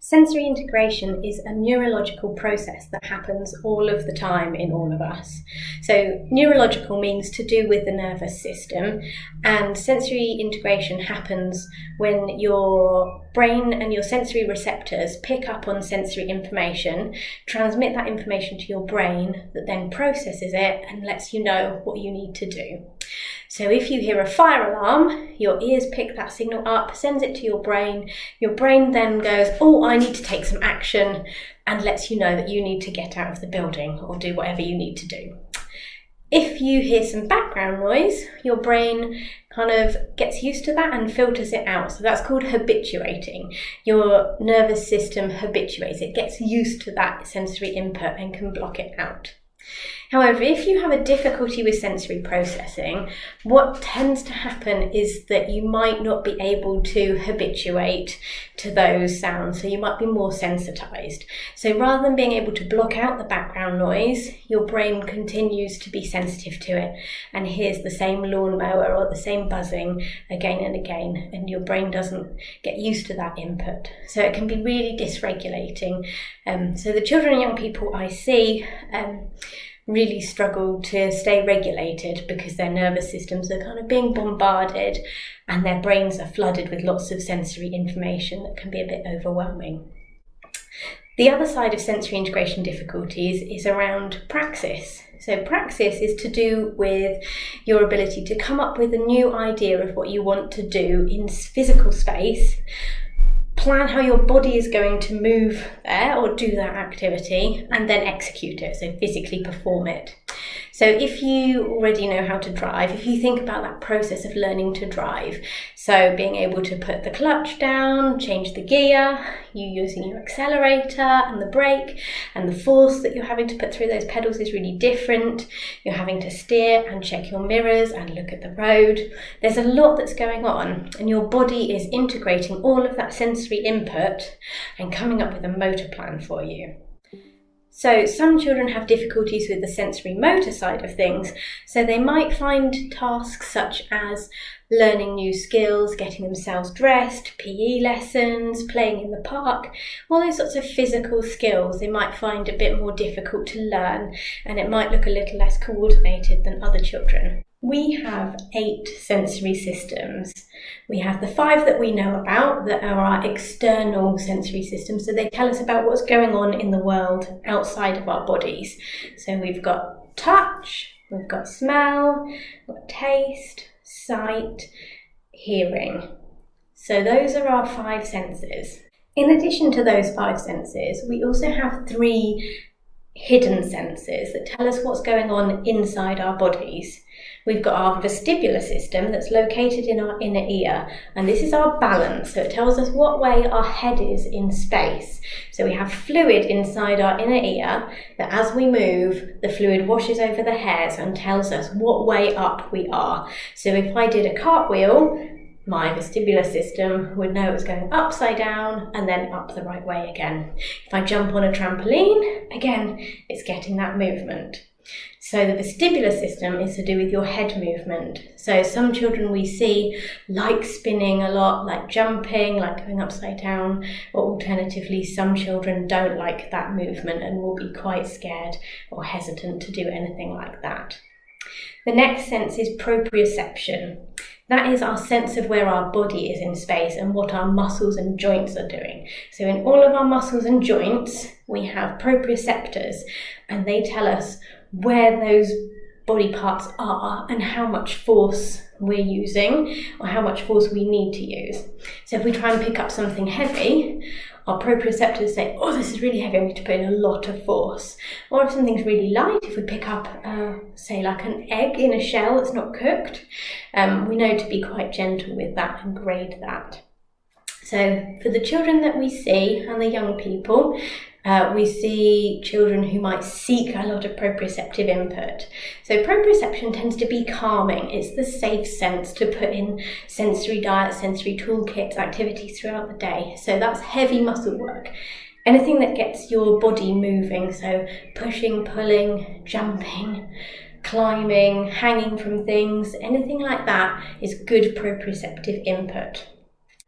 Sensory integration is a neurological process that happens all of the time in all of us. So neurological means to do with the nervous system, and sensory integration happens when your brain and your sensory receptors pick up on sensory information, transmit that information to your brain that then processes it and lets you know what you need to do. So if you hear a fire alarm, your ears pick that signal up, sends it to your brain then goes, oh, I need to take some action, and lets you know that you need to get out of the building or do whatever you need to do. If you hear some background noise, your brain kind of gets used to that and filters it out. So that's called habituating. Your nervous system habituates. It gets used to that sensory input and can block it out. However, if you have a difficulty with sensory processing, what tends to happen is that you might not be able to habituate to those sounds, so you might be more sensitized. So rather than being able to block out the background noise, your brain continues to be sensitive to it and hears the same lawnmower or the same buzzing again and again, and your brain doesn't get used to that input. So it can be really dysregulating. So the children and young people I see really struggle to stay regulated because their nervous systems are kind of being bombarded and their brains are flooded with lots of sensory information that can be a bit overwhelming. The other side of sensory integration difficulties is around praxis. So praxis is to do with your ability to come up with a new idea of what you want to do in physical space, plan how your body is going to move there or do that activity, and then execute it, so physically perform it. So if you already know how to drive, if you think about that process of learning to drive, so being able to put the clutch down, change the gear, you using your accelerator and the brake, and the force that you're having to put through those pedals is really different. You're having to steer and check your mirrors and look at the road. There's a lot that's going on, and your body is integrating all of that sensory input and coming up with a motor plan for you. So some children have difficulties with the sensory motor side of things, so they might find tasks such as learning new skills, getting themselves dressed, PE lessons, playing in the park, all those sorts of physical skills they might find a bit more difficult to learn, and it might look a little less coordinated than other children. We have 8 sensory systems. We have the 5 that we know about that are our external sensory systems, so they tell us about what's going on in the world outside of our bodies. So we've got touch, we've got smell, we've got taste, sight, hearing. So those are our 5 senses. In addition to those 5 senses, we also have 3 hidden senses that tell us what's going on inside our bodies. We've got our vestibular system that's located in our inner ear, and this is our balance, so it tells us what way our head is in space. So we have fluid inside our inner ear that as we move, the fluid washes over the hairs and tells us what way up we are. So if I did a cartwheel, my vestibular system would know it was going upside down and then up the right way again. If I jump on a trampoline, again, it's getting that movement. So the vestibular system is to do with your head movement. So some children we see like spinning a lot, like jumping, like going upside down, or alternatively some children don't like that movement and will be quite scared or hesitant to do anything like that. The next sense is proprioception. That is our sense of where our body is in space and what our muscles and joints are doing. So in all of our muscles and joints, we have proprioceptors, and they tell us where those body parts are and how much force we're using or how much force we need to use. So if we try and pick up something heavy, our proprioceptors say, oh, this is really heavy, I need to put in a lot of force. Or if something's really light, if we pick up, say, like an egg in a shell that's not cooked, we know to be quite gentle with that and grade that. So for the children that we see and the young people, we see children who might seek a lot of proprioceptive input. So proprioception tends to be calming. It's the safe sense to put in sensory diets, sensory toolkits, activities throughout the day. So that's heavy muscle work. Anything that gets your body moving, so pushing, pulling, jumping, climbing, hanging from things, anything like that is good proprioceptive input.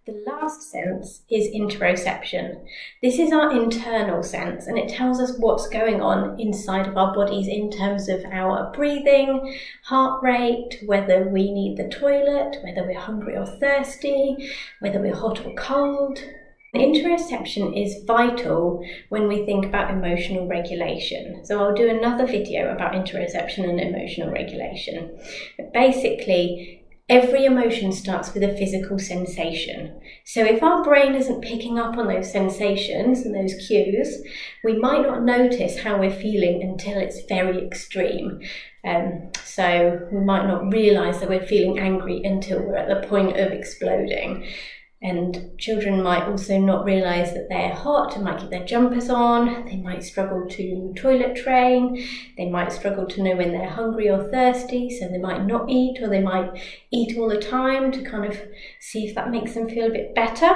The last sense is interoception. This is our internal sense, and it tells us what's going on inside of our bodies in terms of our breathing, heart rate, whether we need the toilet, whether we're hungry or thirsty, whether we're hot or cold. Interoception is vital when we think about emotional regulation. So I'll do another video about interoception and emotional regulation. But basically, every emotion starts with a physical sensation. So if our brain isn't picking up on those sensations and those cues, we might not notice how we're feeling until it's very extreme. So we might not realise that we're feeling angry until we're at the point of exploding. And children might also not realise that they're hot and might keep their jumpers on. They might struggle to toilet train. They might struggle to know when they're hungry or thirsty, so they might not eat, or they might eat all the time to kind of see if that makes them feel a bit better.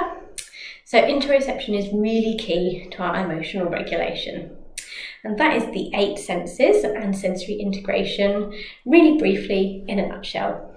So interoception is really key to our emotional regulation. And that is the 8 senses and sensory integration, really briefly in a nutshell.